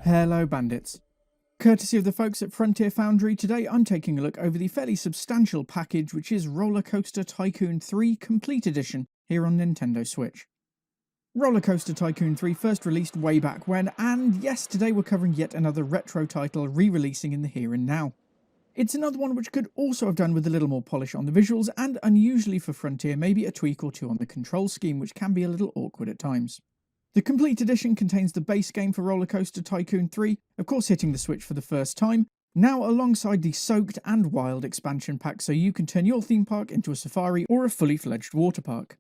Hello bandits. Courtesy of the folks at Frontier Foundry, today I'm taking a look over the fairly substantial package which is RollerCoaster Tycoon 3 Complete Edition here on Nintendo Switch. RollerCoaster Tycoon 3 first released way back when, and yes, today we're covering yet another retro title re-releasing in the here and now. It's another one which could also have done with a little more polish on the visuals, and unusually for Frontier, maybe a tweak or two on the control scheme, which can be a little awkward at times. The Complete Edition contains the base game for RollerCoaster Tycoon 3, of course hitting the Switch for the first time, now alongside the Soaked and Wild expansion pack, so you can turn your theme park into a safari or a fully fledged water park.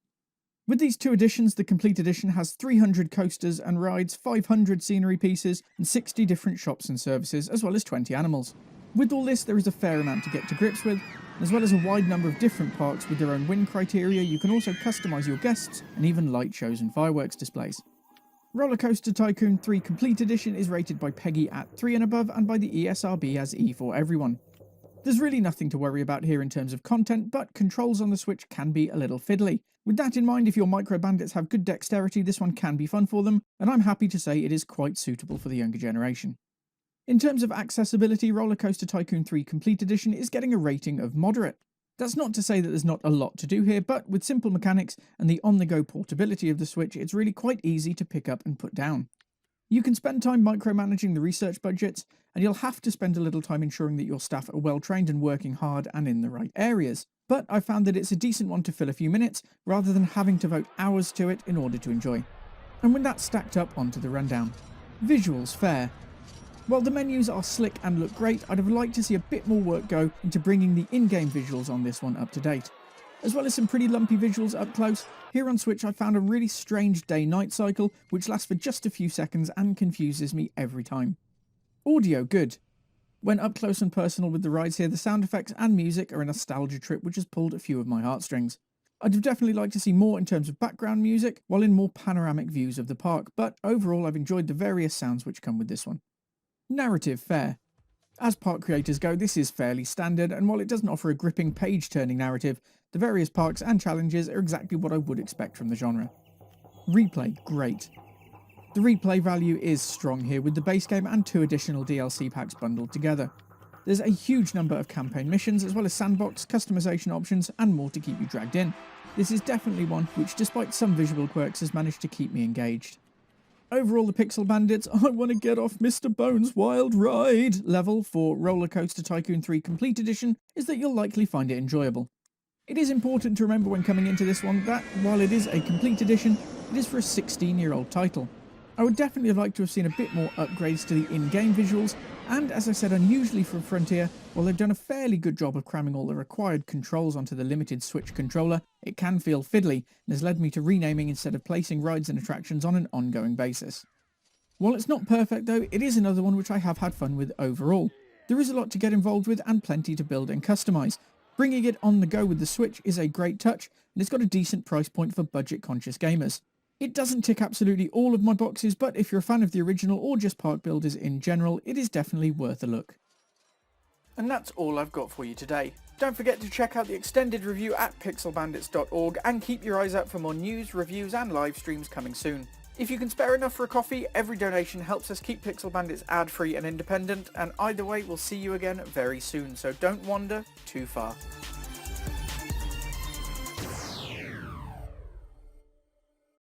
With these two editions, the Complete Edition has 300 coasters and rides, 500 scenery pieces, and 60 different shops and services, as well as 20 animals. With all this, there is a fair amount to get to grips with, as well as a wide number of different parks with their own win criteria. You can also customise your guests, and even light shows and fireworks displays. RollerCoaster Tycoon 3 Complete Edition is rated by PEGI at 3 and above, and by the ESRB as E for everyone. There's really nothing to worry about here in terms of content, but controls on the Switch can be a little fiddly. With that in mind, if your micro bandits have good dexterity, this one can be fun for them, and I'm happy to say it is quite suitable for the younger generation. In terms of accessibility, RollerCoaster Tycoon 3 Complete Edition is getting a rating of moderate. That's not to say that there's not a lot to do here, but with simple mechanics and the on-the-go portability of the Switch, it's really quite easy to pick up and put down. You can spend time micromanaging the research budgets, and you'll have to spend a little time ensuring that your staff are well trained and working hard and in the right areas. But I found that it's a decent one to fill a few minutes, rather than having to devote hours to it in order to enjoy. And when that's stacked up, onto the rundown. Visuals fair. While the menus are slick and look great, I'd have liked to see a bit more work go into bringing the in-game visuals on this one up to date. As well as some pretty lumpy visuals up close, here on Switch I found a really strange day-night cycle which lasts for just a few seconds and confuses me every time. Audio good. When up close and personal with the rides here, the sound effects and music are a nostalgia trip which has pulled a few of my heartstrings. I'd have definitely liked to see more in terms of background music, while in more panoramic views of the park, but overall I've enjoyed the various sounds which come with this one. Narrative fair. As park creators go, this is fairly standard, and while it doesn't offer a gripping page-turning narrative, the various parks and challenges are exactly what I would expect from the genre. Replay great. The replay value is strong here, with the base game and 2 additional DLC packs bundled together. There's a huge number of campaign missions, as well as sandbox, customization options, and more to keep you dragged in. This is definitely one which, despite some visual quirks, has managed to keep me engaged. Overall, the Pixel Bandits, I want to get off Mr. Bones' wild ride level for RollerCoaster Tycoon 3 Complete Edition is that you'll likely find it enjoyable. It is important to remember when coming into this one that, while it is a complete edition, it is for a 16-year-old title. I would definitely have liked to have seen a bit more upgrades to the in-game visuals, and as I said, unusually for Frontier, while they've done a fairly good job of cramming all the required controls onto the limited Switch controller, it can feel fiddly, and has led me to renaming instead of placing rides and attractions on an ongoing basis. While it's not perfect though, it is another one which I have had fun with overall. There is a lot to get involved with and plenty to build and customise. Bringing it on the go with the Switch is a great touch, and it's got a decent price point for budget-conscious gamers. It doesn't tick absolutely all of my boxes, but if you're a fan of the original or just park builders in general, it is definitely worth a look. And that's all I've got for you today. Don't forget to check out the extended review at pixelbandits.org and keep your eyes out for more news, reviews and live streams coming soon. If you can spare enough for a coffee, every donation helps us keep Pixel Bandits ad-free and independent, and either way we'll see you again very soon, so don't wander too far.